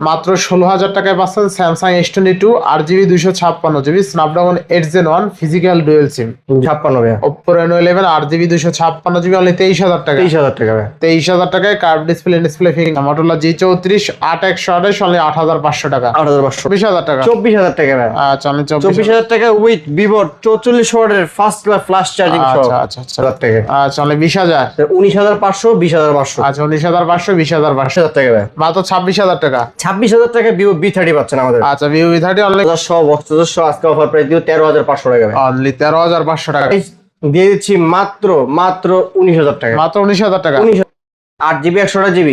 মাত্র 16,000 টাকায় পাচ্ছেন Samsung S22 8GB 256GB Snapdragon 8 Gen 1 physical dual SIM 56 ভাই। Oppo Reno 11 8GB 256GB only 23,000 টাকা। 23,000 টাকা ভাই। 23,000 টাকায় curve display finger Motorola G34 8128 only 8,500 টাকা। 8,500। 24,000 টাকা। 24,000 টাকা ভাই। আচ্ছা অনলি 24,000 টাকা উইথ Vivo 44 ওয়াটের ফার্স্ট ক্লাস ফ্ল্যাশ চার্জিং সহ। আচ্ছা 20,000। 19,500 20,500। আচ্ছা 19,500 20,500 টাকা ভাই। মাত্র 26,000 টাকা। 26,000 টাকা Vivo V30 পাচ্ছেন আমাদের। আচ্ছা Vivo V30 অনলি সব বক্স আজকে অফার প্রাইস দিও 13,500 টাকা ভাই। অনলি 13,500 টাকা দিয়ে দিচ্ছি মাত্র 19,000 টাকা। মাত্র 19,000 টাকা। 8GB 128GB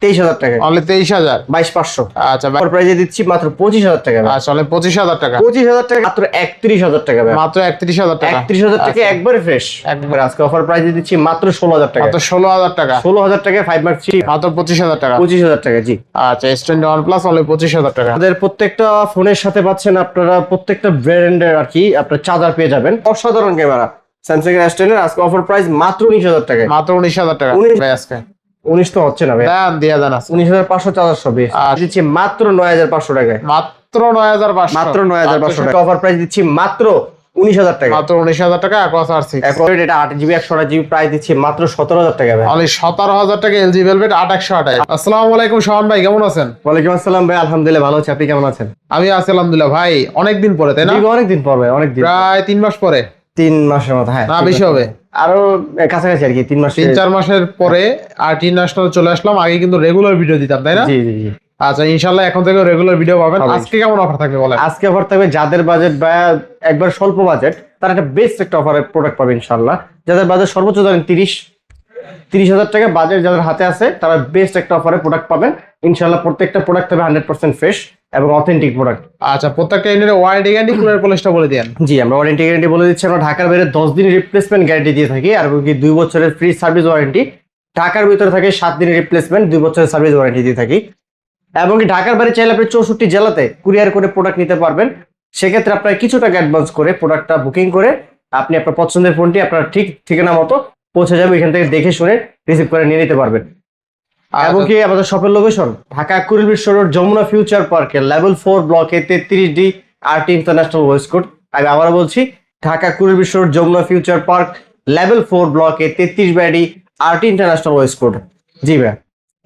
23,000 টাকা। অনলি 23,000। 22,500। আচ্ছা অফার প্রাইসে দিচ্ছি মাত্র 25,000 টাকা ভাই। আচ্ছা অনলি 25,000 টাকা। 25,000 টাকা মাত্র 31,000 টাকা ভাই। মাত্র 31,000 টাকা। 31,000 টাকা একবারে ফ্রেশ। একবার আজকে অফার প্রাইসে দিচ্ছি মাত্র 16,000 টাকা। মাত্র 16,000 টাকা। 16,000 টাকা 5 মার্ক 3 মাত্র 25,000 টাকা। 25,000 টাকা জি। আচ্ছা S21 প্লাস অনলি 25,000 টাকা। আমাদের প্রত্যেকটা ফোনের সাথে পাচ্ছেন আপনারা প্রত্যেকটা ব্র্যান্ডের আর কি আপনার চার্জার পেয়ে যাবেন। অসাধারণ ক্যামেরা স্যামসাং এর S10 এর আজকে অফার প্রাইস মাত্র 19,000 টাকা। মাত্র 19,000 টাকা। 19 ভাই আজকে 19 তো হচ্ছে না ভাই। দাম দিয়া দেন আছে 19,500 চার্জার সব দিচ্ছি মাত্র 9,500 টাকায়। মাত্র 9,500। মাত্র 9,500 টাকা অফার প্রাইস দিচ্ছি মাত্র 19,000 টাকা। মাত্র 19,000 টাকা Aquos R6 এটা 8GB 128GB প্রাইস দিচ্ছি মাত্র 17,000 টাকা ভাই। অনলি 17,000 টাকা LG Velvet 8128। আসসালামু আলাইকুম শাওন ভাই, কেমন আছেন? ওয়ালাইকুম আসসালাম ভাই, আলহামদুলিল্লাহ ভালো আছি। আপনি কেমন আছেন? আমি আছি আলহামদুলিল্লাহ। ভাই অনেকদিন পরে তাই না? অনেকদিন পর ভাই, অনেকদিন প্রায় 3 মাস পরে। 3 মাসের মতো। হ্যাঁ না বেশি হবে, আরো কাছাকাছি আর কি 3 মাস 3-4 মাসের পরে আর ইন্টারন্যাশনাল চলে আসলাম। আগে কিন্তু রেগুলার ভিডিও দিতাম তাই না? জি জি জি। আচ্ছা ইনশাআল্লাহ এখন থেকে রেগুলার ভিডিও পাবেন। আজকে কেমন অফার থাকবে বলেন? আজকে অফার থাকবে যাদের বাজেট বা একবার স্বল্প বাজেট তারা একটা বেস্ট একটা অফারে প্রোডাক্ট পাবে ইনশাআল্লাহ। যাদের বাজেট সর্বোচ্চ ধরেন 30,000 টাকা বাজেট যাদের হাতে আছে তারা বেস্ট একটা অফারে প্রোডাক্ট পাবেন ইনশাআল্লাহ। প্রত্যেকটা প্রোডাক্ট হবে 100% ফ্রেশ এবং অথেন্টিক প্রোডাক্ট। আচ্ছা প্রত্যেকটা ইউনিটের ওয়ারেন্টি গ্যারান্টি কুলার পলিশটা বলে দেন। জি আমরা ওয়ারেন্টি গ্যারান্টি বলে দিচ্ছি। আমরা ঢাকার বাইরে 10 দিনের রিপ্লেসমেন্ট গ্যারান্টি দিয়ে থাকি আর 2 বছরের ফ্রি সার্ভিস ওয়ারেন্টি। ঢাকার ভিতরে থাকে 7 দিনের রিপ্লেসমেন্ট, 2 বছরের সার্ভিস ওয়ারেন্টি দিয়ে থাকি। এবং কি ঢাকার বাইরে চাইলে আপনি 64 জেলাতে কুরিয়ার করে প্রোডাক্ট নিতে পারবেন। সেক্ষেত্রে আপনার কিছু টাকা অ্যাডভান্স করে প্রোডাক্টটা বুকিং করে আপনি আপনার পছন্দের ফোনটি আপনার ঠিক ঠিকানা মতো পৌঁছে যাবে। এখান থেকে দেখে শুনে রিসিভ করে নিয়ে নিতে পারবেন। এবং কি আমাদের শপের location Dhaka Kuril Bishwa road Jamuna future পার্কের লেভেল 4 ব্লকে 33D RT international west code. আমি আবার বলছি Dhaka Kuril Bishwa road Jamuna future park level 4 ব্লকে 33D RT international west code. জি ভাই।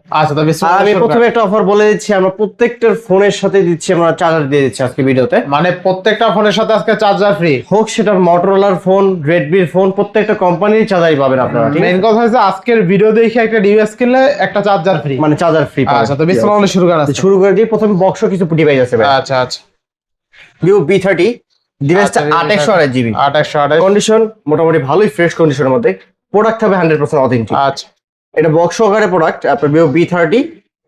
আচ্ছা তবে আমি প্রথমে একটা অফার বলে দিচ্ছি, আমরা প্রত্যেকটার ফোনের সাথে দিচ্ছি আমরা চার্জার দিয়ে দিচ্ছি আজকে ভিডিওতে। মানে প্রত্যেকটা ফোনের সাথে আজকে চার্জার ফ্রি হোক সেটা মোটরোলার ফোন, রেডমির ফোন, প্রত্যেকটা কোম্পানির চার্জারই পাবেন আপনারা। মেইন কথা হচ্ছে আজকের ভিডিও দেখে একটা ডিভাইস কিনলে একটা চার্জার ফ্রি, মানে চার্জার ফ্রি। আচ্ছা তো বিসমিল্লাহ শুরু করা শুরু করে দিই। প্রথমে বক্স কিছু ডিভাইস আছে ভাই। আচ্ছা Vivo V30 ডিভাইসটা 828GB 828 কন্ডিশন মোটামুটি ভালোই ফ্রেশ কন্ডিশনের মধ্যে। প্রোডাক্ট হবে 100% অথেন্টিক। আচ্ছা এটা বক্স সহকারে প্রোডাক্ট আপনার Vivo V30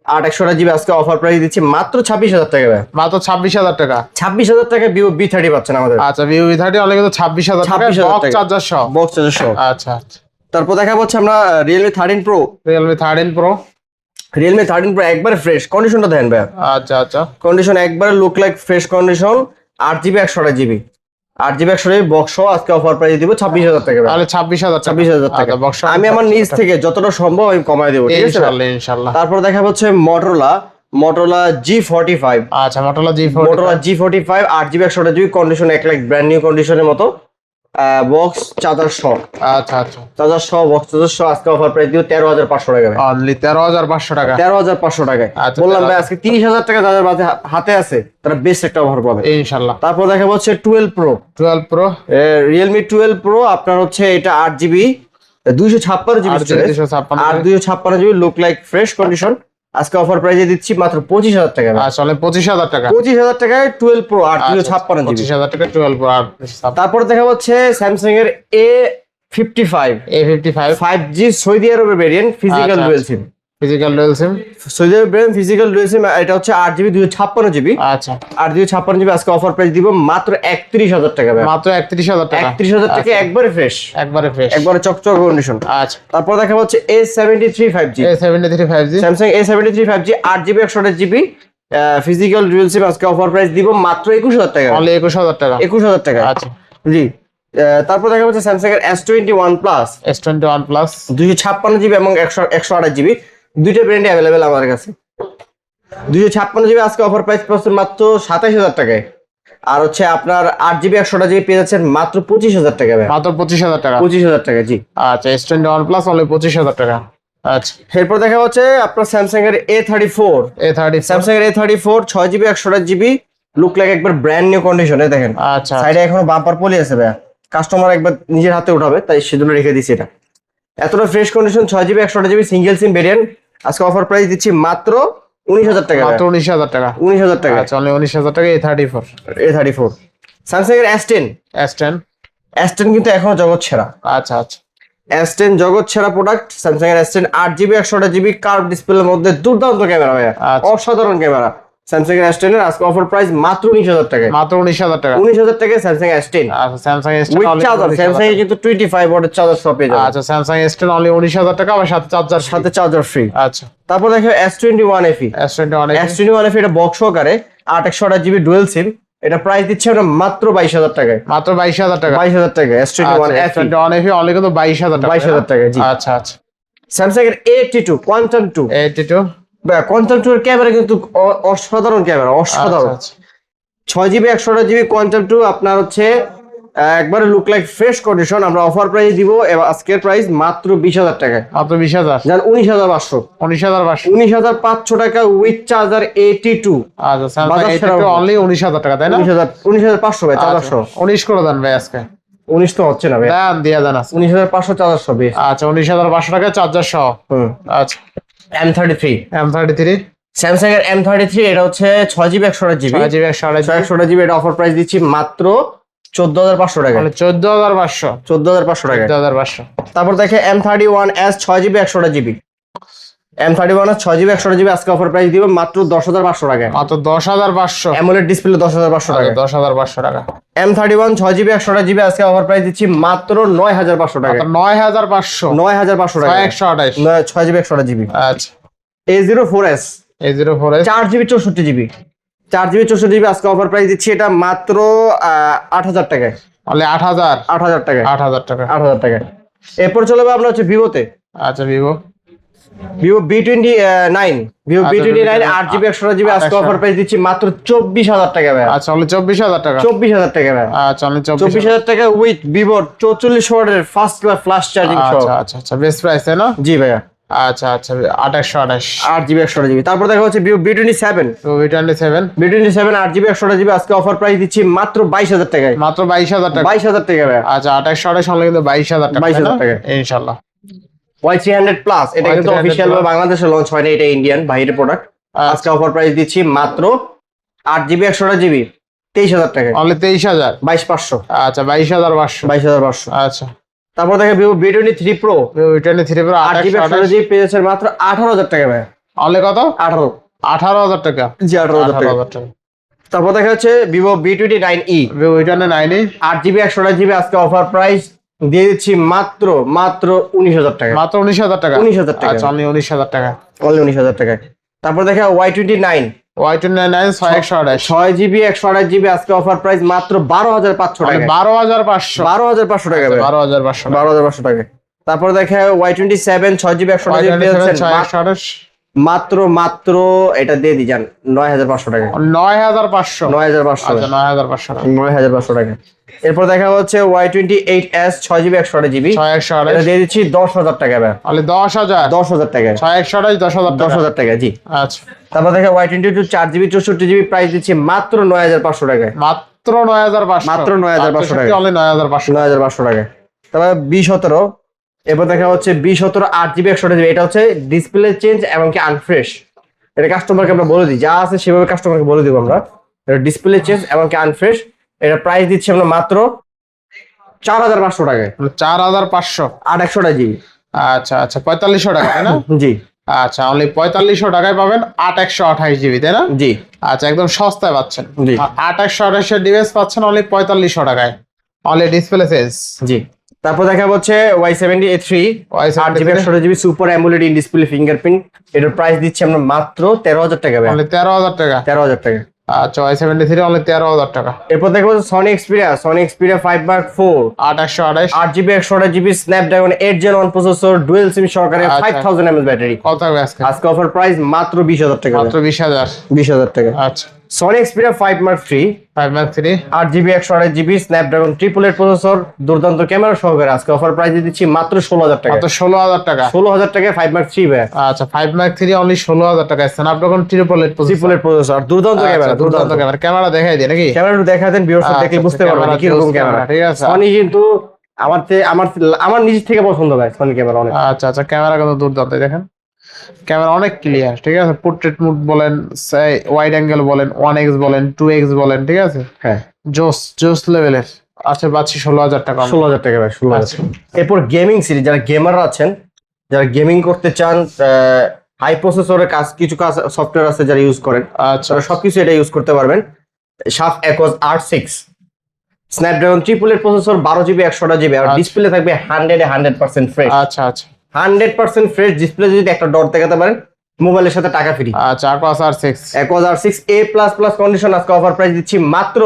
828GB আজকে অফার প্রাইস দিচ্ছি মাত্র 26,000 টাকা ভাই। মাত্র 26,000 টাকা। 26,000 টাকা Vivo V30 পাচ্ছেন আমাদের। আচ্ছা Vivo V30 অনলি কিন্তু 26,000 টাকা বক্স চার্জার সহ। বক্স চার্জার সহ। আচ্ছা তারপর দেখা হচ্ছে আমরা Realme 13 Pro। Realme 13 Pro একবারে ফ্রেশ কন্ডিশনটা দেন ভাই। আচ্ছা কন্ডিশন একবারে look like fresh condition. 8GB 128GB 8GB 128GB box সহ আজকে অফার প্রাইস দিব 26,000 টাকা। তাহলে 26,000 টাকা বক্স। আমি আমার নিজ থেকে যতটা সম্ভব আমি কমায় দেব, ঠিক আছে ইনশাআল্লাহ। তারপর দেখা হচ্ছে Motorola G45। আচ্ছা Motorola G45 8GB 128GB condition এক লাইক ব্র্যান্ড নিউ কন্ডিশনের মতো। বক্স চার্জার সহ। আচ্ছা চার্জার সহ বক্স চার্জার সহ আজকে অফার প্রাইস দিব 13,500 টাকা। অনলি 13,500 টাকা। 13,500 টাকায় বললাম ভাই আজকে 30,000 টাকা যাদের হাতে আছে তারা বেস্ট একটা অফার পাবে ইনশাআল্লাহ। তারপর দেখা হচ্ছে 12 Pro Realme 12 Pro আপনার হচ্ছে এটা 8GB 256GB আর 256GB look like fresh condition আজকে অফার প্রাইসে দিচ্ছি মাত্র 25,000 টাকা। আসলে 25,000 টাকা। 25,000 টাকায় 12 Pro 856GB 25,000 টাকা 12 Pro। তারপর দেখা হচ্ছে স্যামসাং এর A55 5G সৌদি আরবের variant physical dual SIM. Saudi আরবের ভেরিয়েন্ট ফিজিক্যাল ডুয়াল সিম এটা হচ্ছে 8GB 256GB। আচ্ছা 8GB আজকে অফার প্রাইস দিব মাত্র 31,000 টাকা ভাই। মাত্র 31,000 টাকা। 31,000 টাকা একবারে ফ্রেশ একবারে চকচক কন্ডিশন। আচ্ছা তারপর দেখা হচ্ছে A73 5G Samsung A73 5G 8GB 128GB physical dual SIM আজকে অফার প্রাইস দিব মাত্র 21,000 টাকা। অনলি 21,000 টাকা। 21,000 টাকা। আচ্ছা জি। তারপর দেখা হচ্ছে স্যামসাং এর S21 Plus 256GB এবং 128GB দুইটা ব্র্যান্ডে अवेलेबल আমাদের কাছে। 256 জিবি আজকে অফার প্রাইস পাচ্ছেন মাত্র 27,000 টাকায়। আর হচ্ছে আপনার 8 জিবি 128 জিবি পেয়ে যাচ্ছেন মাত্র 25,000 টাকা ভাই। মাত্র 25,000 টাকা। 25,000 টাকা জি। আচ্ছা S21 প্লাস অনলি 25,000 টাকা। আচ্ছা এরপর দেখা হচ্ছে আপনার স্যামসাং এর A34। স্যামসাং এর A34 6 GB 128 GB, look like একবার ব্র্যান্ড নিউ কন্ডিশনে দেখেন। আচ্ছা সাইডে এখনো বাম্পার পলি আছে ভাই, কাস্টমার একবার নিজের হাতে উঠাবে তাই সেজন্য রেখে দিছি এটা। এতটা fresh condition 6 GB 128 GB single SIM variant আজকে অফার প্রাইস দিচ্ছি মাত্র 19,000 টাকা। মাত্র 19,000 টাকা। 19,000 টাকা। আচ্ছা অনলি 19,000 টাকা A34। A34 স্যামসাং এর S10। S10 কিন্তু এখনো জগৎ সেরা। আচ্ছা আচ্ছা S10 জগৎ সেরা প্রোডাক্ট। স্যামসাং এর S10 8 জিবি 128 জিবি কার্ভ ডিসপ্লের মধ্যে দুর্দান্ত ক্যামেরা ভাইয়া, আচ্ছা। অসাধারণ ক্যামেরা। স্যামসাং এর S10 এর আজকে অফার প্রাইস মাত্র 19,000 টাকা। মাত্র 19,000 টাকা। 19,000 টাকায় স্যামসাং S10 আচ্ছা Samsung S10 with only charger. 19,000 Samsung A কিন্তু 25 ওয়াটের চার্জার সহ পেয়ে যাবেন। আচ্ছা স্যামসাং S10 অনলি 19,000 টাকা আর সাথে চার্জার সাথে চার্জার ফ্রি। আচ্ছা তারপর দেখো S21 FE। S21 S21 FE এটা বক্স সহকারে 8 জিবি ডুয়েল সিম, এটা প্রাইস দিচ্ছে আমরা মাত্র 22,000 টাকায়। মাত্র 22,000 টাকা। 22,000 টাকা S21 FE। S21 FE only কিন্তু 22,000 টাকা। 22,000 টাকা জি। আচ্ছা আচ্ছা স্যামসাং এর A82 কোয়ান্টাম 2। 82 কোয়ান্টাম 2 এর ক্যামেরা কিন্তু অসাধারণ ক্যামেরা, অসাধারণ। আচ্ছা 6 জিবি 128 জিবি কোয়ান্টাম 2 আপনার হচ্ছে একবারে লুক লাইক ফ্রেশ কন্ডিশন। আমরা অফার প্রাইস দিব আজকের প্রাইস মাত্র 20,000 টাকায়। মাত্র 20,000। জান 19,500। 19,500। 19,500 টাকা উইথ চার্জার 82। আচ্ছা স্যামসাং বাজার সেরা A82 offer। অনলি 19,000 টাকা তাই না? 19,500 ভাই, চার্জার সহ। 19 করে দেন ভাই আজকে। 19 তো হচ্ছে না ভাই, দেন দিয়ে দেন আজকে। 19,500 চার্জার সহ বেশ। আচ্ছা 19,500 টাকা চার্জার সহ। আচ্ছা M33। M33 স্যামসাং এর M33 এটা হচ্ছে 6 জিবি 128 জিবি। 6 জিবি 128 জিবি এটা অফার প্রাইস দিচ্ছি মাত্র 14,500 টাকা। মানে 14,500। 14,500 টাকা। 14,500। তারপর দেখে M31s 6 GB 128 GB. M31s 6 GB 128 GB আজকে অফার প্রাইস দিব মাত্র 10,500 টাকা। মাত্র 10,500। অ্যামোলেড ডিসপ্লে 10,500 টাকা। 10,500 টাকা। M31 6 জিবি 128 জিবি আজকে অফার প্রাইস দিচ্ছি মাত্র 9,500 টাকা। মাত্র 9,500। 9,500 টাকা। 128। 6 জিবি 128 জিবি। আচ্ছা A04s A04s 4 GB 64 GB. 4 GB 64 GB আজকে অফার প্রাইস দিচ্ছি এটা মাত্র 8,000 টাকায়। অনলি 8,000। 8,000 টাকা। 8,000 টাকা। 8,000 টাকা। এরপর চলে যাবো আমরা হচ্ছে ভিভোতে। আচ্ছা ভিভো B29। ভিভো আচ্ছা, B29 8 জিবি 128 জিবি আজকে অফার প্রাইস দিচ্ছি মাত্র 24,000 টাকা ভাই। আচ্ছা অনলি 24,000 টাকা। 24,000 টাকা ভাই। আচ্ছা অনলি 24,000 টাকা উইথ ভিভো 44 ওয়াটের ফার্স্ট ক্লাস ফ্ল্যাশ চার্জিং সহ। আচ্ছা আচ্ছা আচ্ছা বেস্ট প্রাইস তাই না? জি ভাইয়া। আচ্ছা আচ্ছা 2828। 8 জিবি 128 জিবি। তারপর দেখা হচ্ছে ভিভো B27। তো V27 8 জিবি 128 জিবি আজকে অফার প্রাইস দিচ্ছি মাত্র 22,000 টাকায়। মাত্র 22,000 টাকা। 22,000 টাকা ভাই। আচ্ছা 2828 অনলি কিন্তু 22,000 টাকা। 22,000 টাকা। ইনশাআল্লাহ। Y300 প্লাস এটা কিন্তু Y300 অফিশিয়াল ভাবে বাংলাদেশে লঞ্চ হয়নি, এটা ইন্ডিয়ান বাইরের প্রোডাক্ট। আজকে অফার প্রাইস দিচ্ছি মাত্র 8 জিবি 128 জিবি 23,000 টাকা। অনলি 23,000। 22,500। আচ্ছা 22,500। 22,500। আচ্ছা তারপর দেখে Vivo B23 pro V23 Pro 8 GB 128 GB পেয়েছে মাত্র 18,000 টাকা ভাই। অনলি কত? 18,000 টাকা। জি 18,000 টাকা। 18,000 টাকা। তারপর দেখা হচ্ছে Vivo B29e V29 8 GB 128 GB আজকে অফার প্রাইস দিয়ে দিচ্ছি মাত্র 19,000 টাকা। মাত্র 19,000 টাকা। 19,000 টাকা। আচ্ছা অনলি 19,000 টাকা। অনলি 19,000 টাকা। তারপর দেখা Y29 Y29 628। 6 জিবি 128 জিবি আজকে অফার প্রাইস মাত্র 12,500 টাকা। 12,500। 12,500 টাকা ভাই। 12,500। 12,500 টাকা। তারপর দেখা Y27 6 জিবি 128 জিবি পেয়েছেন 628। মাত্র এটা দিয়ে দি যান 9,500 টাকা। 9,500। 9,500। আচ্ছা 9,500 টাকা। 9,500 টাকা। এরপর দেখা হচ্ছে Y28s 6 জিবি 128 জিবি 628। এটা দিয়ে দিচ্ছি 10,000 টাকা ভাই। অনলি 10,000। 10,000 টাকা। 628 10,000 টাকা। 10,000 টাকা জি। আচ্ছা তারপর দেখা Y22 4 জিবি 64 জিবি প্রাইস দিচ্ছি মাত্র 9,500 টাকায়। মাত্র 9,500। মাত্র 9,500 টাকা। অনলি 9,500। 9,500 টাকা। তারপর B17 এরপর দেখা হচ্ছে B17 8 জিবি 128 জিবি এটা হচ্ছে ডিসপ্লে চেঞ্জ এবং কি আনফ্রেশ। এটা কাস্টমারকে আমরা বলে দিই, যা আছে সেভাবে কাস্টমারকে বলে দিব আমরা। এটা ডিসপ্লে চেঞ্জ এবং কি আনফ্রেশ, এটা প্রাইস দিচ্ছি আমরা মাত্র 4,500 টাকায়। 4,500। 8,100 জিবি। আচ্ছা আচ্ছা 4,500 টাকা তাই না? জি আচ্ছা অনলি 4,500 টাকায় পাবেন 8,128 জিবি তাই না? জি আচ্ছা একদম সস্তায় পাচ্ছেন। জি 8,128 এর ডিভাইস পাচ্ছেন অনলি 4,500 টাকায়। Only display change. জি। তারপর দেখা হচ্ছে Y73 8 GB 128 GB super AMOLED in display fingerprint, এটার প্রাইস দিচ্ছি আমরা মাত্র 13,000 টাকা ভাই। অনলি 13,000 টাকা। 13,000 টাকা। আচ্ছা Y73 অনলি 13,000 টাকা। এরপর দেখবো Sony Xperia 5 Mark 4 8/128 8GB 128GB Snapdragon 8 Gen 1 processor dual SIM সহকারে আচ্ছা। 5000 mAh ব্যাটারি। কত থাকবে আজকে? আজকে অফার প্রাইস মাত্র 20,000 টাকা, মাত্র 20,000। 20,000 টাকা। আচ্ছা Sony Xperia 5 Mark 3 5 Mark 3 8GB 128GB Snapdragon 888 processor দুর্দান্ত ক্যামেরা সহকারে আজকে অফার প্রাইস দিচ্ছি মাত্র 16,000 টাকা। মাত্র 16,000 টাকা। 16,000 টাকায় 5 Mark 3 ভাই। আচ্ছা 5 Mark 3 অনলি 16,000 টাকা। স্ন্যাপড্রাগন 888 888 প্রসেসর দুর্দান্ত ক্যামেরা, দুর্দান্ত ক্যামেরা। ক্যামেরা দেখাই দিই নাকি? ক্যামেরা একটু দেখা দেন, ভিউয়ার্স আচ্ছা, দেখলে বুঝতে পারবেন ক্যামেরা কি রকম close ক্যামেরা। ক্যামেরা, ঠিক আছে। সনি কিন্তু আমার নিজের থেকে পছন্দ ভাই সনি ক্যামেরা অনেক। আচ্ছা আচ্ছা ক্যামেরা কিন্তু দুর্দান্ত দেখেন। ক্যামেরা অনেক ক্লিয়ার, ঠিক আছে। পোর্ট্রেট মোড বলেন, ওয়াইড অ্যাঙ্গেল বলেন, 1x বলেন, 2x বলেন, ঠিক আছে। হ্যাঁ জোস লেভেলের। আচ্ছা পাচ্ছি 16,000 টাকা। 16,000 টাকা ভাই, 16,000। এরপর গেমিং সিরিজ, যারা গেমাররা আছেন, যারা গেমিং করতে চান, হাই প্রসেসরের কিছু কাজ সফটওয়্যার আছে যারা ইউজ করেন, আচ্ছা তারা সবকিছু এটা ইউজ করতে পারবেন। Sharp Aquos R6 Snapdragon 888 processor 12GB 128GB আর আচ্ছা। ডিসপ্লে থাকবে 100% ফ্রেশ। আচ্ছা আচ্ছা 100% ফ্রেশ ডিসপ্লে। যদি একটা ডট দেখাতে পারেন মোবাইলের সাথে টাকা ফ্রি। আচ্ছা Aquas R6 Aquos R6 A++ condition আজকে অফার প্রাইস দিচ্ছি মাত্র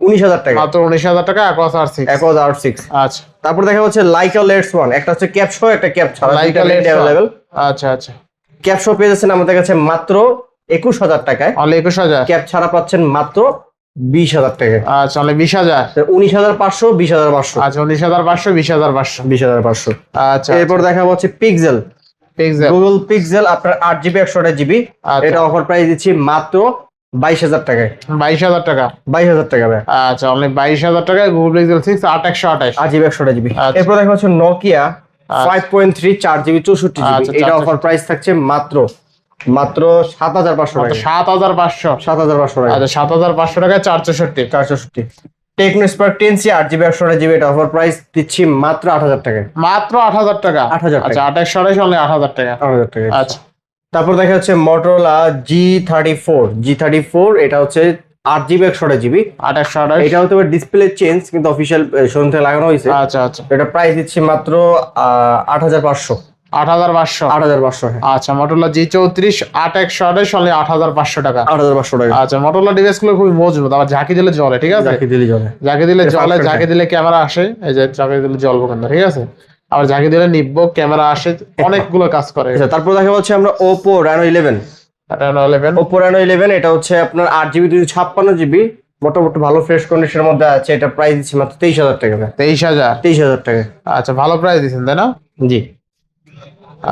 19,000 টাকা। মাত্র 19,000 টাকা Aquas R6। Aquos R6। আচ্ছা তারপর দেখা হচ্ছে লাইকা লেটস ওয়ান, একটা হচ্ছে ক্যাপ সহ, একটা ক্যাপ ছাড়া, লাইকা দুইটা লেটস অ্যাভেলেবল। আচ্ছা আচ্ছা ক্যাপ সহ পেয়ে যাচ্ছেন আমাদের কাছে মাত্র 21,000 টাকায়, অনলি 21,000। ক্যাপ ছাড়া পাচ্ছেন মাত্র 20,000 টাকায়। আচ্ছা অনলি 20,000। 19,500 20,500। আচ্ছা 19,500 20,500। 20,500। আচ্ছা এরপর দেখা হচ্ছে পিক্সেল, পিক্সেল। গুগল পিক্সেল আপনার 8GB 128GB। আচ্ছা। এটা অফার প্রাইস দিচ্ছি মাত্র 22,000 টাকায়। 22,000 টাকা। 22,000 টাকা ভাই। আচ্ছা অনলি 22,000 টাকায় গুগল পিক্সেল 6 8/128। 8GB 128GB। আচ্ছা। এরপর দেখা হচ্ছে নোকিয়া 5.3 4GB 64GB। আচ্ছা, এটা 64 অফার প্রাইস থাকছে মাত্র 7,500 টাকা। 7,500। 7,500 টাকা। আচ্ছা 7,500 টাকায় 464। 464। Tecno Spark 10C 8GB 128GB। এটা অফার প্রাইস দিচ্ছি মাত্র 8,000 টাকায়। মাত্র 8,000 টাকা। 8,000 টাকা। আচ্ছা 8/128 অনলি 8,000 টাকা। 8,000 টাকা। আচ্ছা তারপর দেখা যাচ্ছে মোটরোলা G34। এটা হচ্ছে 8GB 128GB। 8/128। এটা হতে পারে ডিসপ্লে চেঞ্জ, কিন্তু অফিসিয়াল শোরুম থেকে লাগানো হয়েছে। আচ্ছা আচ্ছা এটা প্রাইস দিচ্ছি মাত্র 8,500। 8,500। 8,500 হ্যাঁ। আচ্ছা মোটরোলা G34 8/128 অনলি 8,500 টাকা। 8,500 টাকা। আচ্ছা মোটরোলা ডিভাইস গুলো খুবই মজবুত, আবার ঝাঁকি দিলে জ্বলে, ঠিক আছে। যাকে দিলি জলে। ঝাঁকি দিলে এটা জ্বলে, perfect ঝাঁকি দিলে ক্যামেরা আসে, এই যে ঝাঁকি দিলে জ্বলবো কিন্তু, ঠিক আছে। আবার ঝাঁকি দিলে নিববো, ক্যামেরা আসে, অনেকগুলো কাজ করে। আচ্ছা তারপর দেখা যাচ্ছে আমরা Oppo Reno 11। Reno 11। Oppo Reno 11 এটা হচ্ছে আপনার 8GB 256GB, মোটামুটি ভালো ফ্রেশ কন্ডিশনের মধ্যে আছে। এটা প্রাইস দিচ্ছি মাত্র 23,000 টাকা। 23,000। 23,000 টাকা। আচ্ছা ভালো প্রাইস দিচ্ছেন তাই না? জি।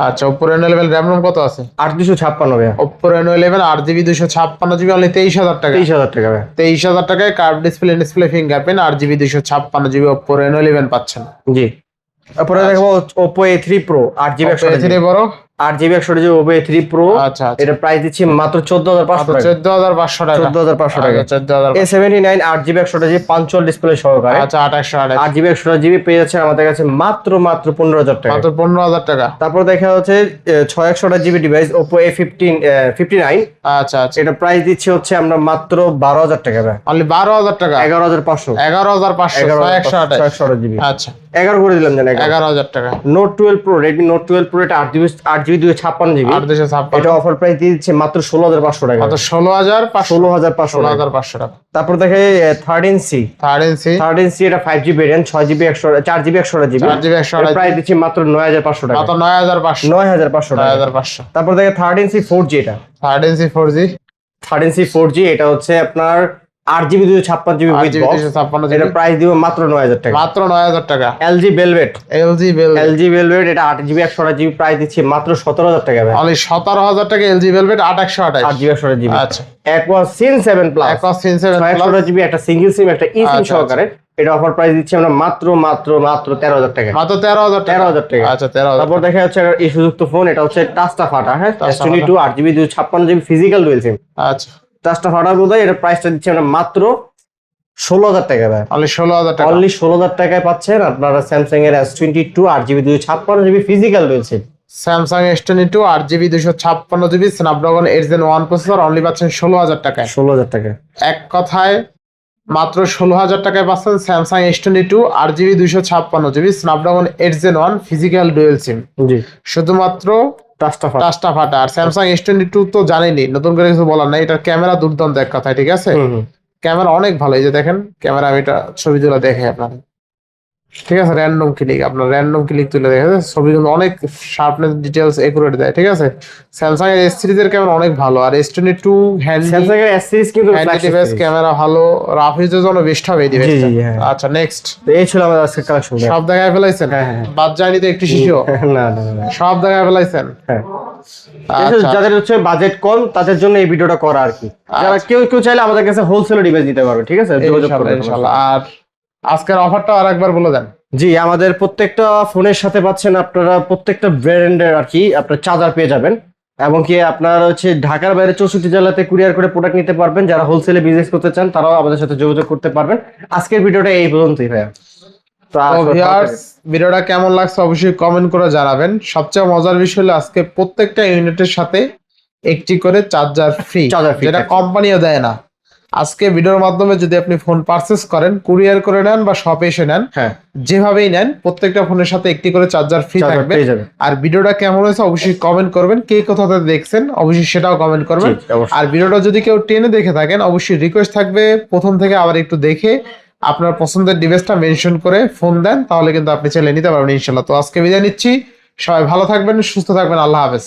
আচ্ছা Oppo Reno 11 র্যাম রোম কত আছে? 8,256 ভাইয়া। Oppo Reno 11 8GB 256GB only 23,000 টাকা। 23,000 টাকা ভাইয়া। 23,000 টাকায় curve display fingerprint 8GB 256GB Oppo Reno 11 পাচ্ছেন। জি। তারপরে দেখো Oppo A3 Pro 8GB 128GB। বড় 8GB 128GB Oppo A3 Pro। আচ্ছা আচ্ছা এটা প্রাইস দিচ্ছি মাত্র 14,500 টাকা। 14,500 টাকা। 14,500 টাকা। 14,000। A79 8GB 128GB punctual display সহকারে আচ্ছা 8/128। 8GB 128GB পেয়ে যাচ্ছে আমাদের কাছে মাত্র 15,000 টাকা। মাত্র 15,000 টাকা। তারপর দেখা হচ্ছে 6/128GB ডিভাইস Oppo A59। আচ্ছা আচ্ছা এটা প্রাইস দিচ্ছি হচ্ছে আমরা মাত্র 12,000 টাকা ভাই। অনলি 12,000 টাকা। 11,500। 11,500 6/128। 6/128GB। আচ্ছা 11 করে দিলাম জানেন। 11,000 টাকা। Note 12 Pro Redmi Note 12 Pro এটা 8GB 256GB। 8/256। এটা অফার প্রাইস দিয়ে দিচ্ছে মাত্র 16,500 টাকা। মাত্র 16,500। 16,500 টাকা। 16,500 টাকা। তারপর দেখে 13C। 13C এটা 5GB variant 4GB 128GB। 4GB 128। Price দিচ্ছি মাত্র 9,500 টাকা। মাত্র 9,500। 9,500 টাকা। 9,500। তারপর দেখে 13C 4G এটা 13C 4G। 13C 4G এটা হচ্ছে আপনার 8GB 256GB with 8GB box. 256GB। এটা প্রাইস দিব মাত্র 9,000 টাকা। মাত্র 9,000 টাকা। LG Velvet। LG Velvet এটা 8GB 128GB প্রাইস দিচ্ছি মাত্র 17,000 টাকা ভাই। অনলি 17,000 টাকা LG Velvet 8/128। 8GB 128GB। আচ্ছা Aqua Sin 7 Plus Aqua Sin 7 Plus 128GB একটা সিঙ্গেল সিম একটা ই সিম আচ্ছা, সহকারে। এটা অফার প্রাইস দিচ্ছি আমরা মাত্র 13,000 টাকা। মাত্র 13,000 টাকা। 13,000 টাকা। আচ্ছা 13,000। তারপর দেখা যাচ্ছে এই সুযুক্ত ফোন, এটা হচ্ছে টাচটা ফাটা, হ্যাঁ টাচটা S22 8GB 256GB physical dual সিম। আচ্ছা টাচটা ফাটা বোধহয়। এটা প্রাইসটা দিচ্ছি আমরা মাত্র 16,000 টাকা ভাই। অনলি 16,000 টাকা। অনলি 16,000 টাকায় পাচ্ছেন আপনারা স্যামসাং এর S22 8GB 256GB physical dual SIM. Samsung S22 8GB 256GB Snapdragon 8 Gen 1 processor only পাচ্ছেন 16,000 টাকায়। 16,000 টাকা। এক কথায় মাত্র 16,000 টাকায় পাচ্ছেন Samsung S22 8GB 256GB Snapdragon 8 Gen 1 physical dual সিম। জি। শুধুমাত্র টাচটা ফাটা। আর স্যামসাং S22 তো জানেনই, নতুন করে কিছু বলার নাই, এটার ক্যামেরা দুর্দান্ত এক কথায়, ঠিক আছে? ক্যামেরা অনেক ভালো, এই যে দেখেন ক্যামেরা, আমি এটা ছবি তুলে দেখে আপনাদের, ঠিক আছে? র্যান্ডম ক্লিক, আপনার র্যান্ডম ক্লিক তুলে দেখে ছবি কিন্তু অনেক শার্পনেস, ডিটেলস একুরেট দেয়, ঠিক আছে? স্যামসাং এর S সিরিজের ক্যামেরা অনেক ভালো, আর S22 হ্যান্ডি, স্যামসাং এর S কিন্তু হ্যান্ডি ডিভাইস, ক্যামেরা ভালো, রাফ ইউজের জন্য বেস্ট হবে এই ডিভাইসটা। আচ্ছা নেক্সট, এই ছিল আমাদের আজকের কালেকশন। সব দেখায় ফেলাইছেন? বাদ যায়নি তো একটু শিশিও? না না না, সব দেখায় ফেলাইছেন? হ্যাঁ। আচ্ছা যাদের হচ্ছে বাজেট কম তাদের জন্য এই ভিডিওটা করা আর কি। যারা কেউ চাইলে আমাদের কাছে হোলসেল ডিভাইস দিতে পারবে, ঠিক আছে? যোগাযোগ করবেন ইনশাআল্লাহ। আর আজকের অফারটা আরেকবার বলে দেন। জি, আমাদের প্রত্যেকটা ফোনের সাথে পাচ্ছেন আপনারা প্রত্যেকটা ব্র্যান্ডের আর কি আপনার চার্জার পেয়ে যাবেন, এবং কি আপনারা হচ্ছে ঢাকার বাইরে 64 জেলাতে কুরিয়ার করে প্রোডাক্ট নিতে পারবেন। যারা হোলসেলে বিজনেস করতে চান তারাও আমাদের সাথে যোগাযোগ করতে পারবেন। আজকের ভিডিওটা এই পর্যন্তই ভাইয়া। তো ভিউয়ার্স, ভিডিওটা কেমন লাগছে অবশ্যই কমেন্ট করে জানাবেন। সবচেয়ে মজার বিষয় হলো আজকে প্রত্যেকটা ইউনিটের সাথে একটি করে চার্জার ফ্রি, যেটা কোম্পানিও দেয় না। আজকে ভিডিওর মাধ্যমে যদি আপনি ফোন পারচেস করেন, কুরিয়ার করে নেন বা শপে এসে নেন, যেভাবেই নেন, প্রত্যেকটা ফোনের সাথে একটি করে চার্জার ফ্রি থাকবে। আর ভিডিওটা কেমন হয়েছে অবশ্যই কমেন্ট করবেন, কে কোথা থেকে দেখছেন অবশ্যই সেটাও কমেন্ট করবেন। আর ভিডিওটা যদি কেউ টেনে দেখে থাকেন, অবশ্যই রিকোয়েস্ট থাকবে প্রথম থেকে আবার একটু দেখে আপনার পছন্দের ডিভাইসটা মেনশন করে ফোন দেন, তাহলে কিন্তু আপনি চাইলে নিতে পারবেন ইনশাল্লাহ। তো আজকে বিদায় নিচ্ছি, সবাই ভালো থাকবেন, সুস্থ থাকবেন, আল্লাহ হাফেজ।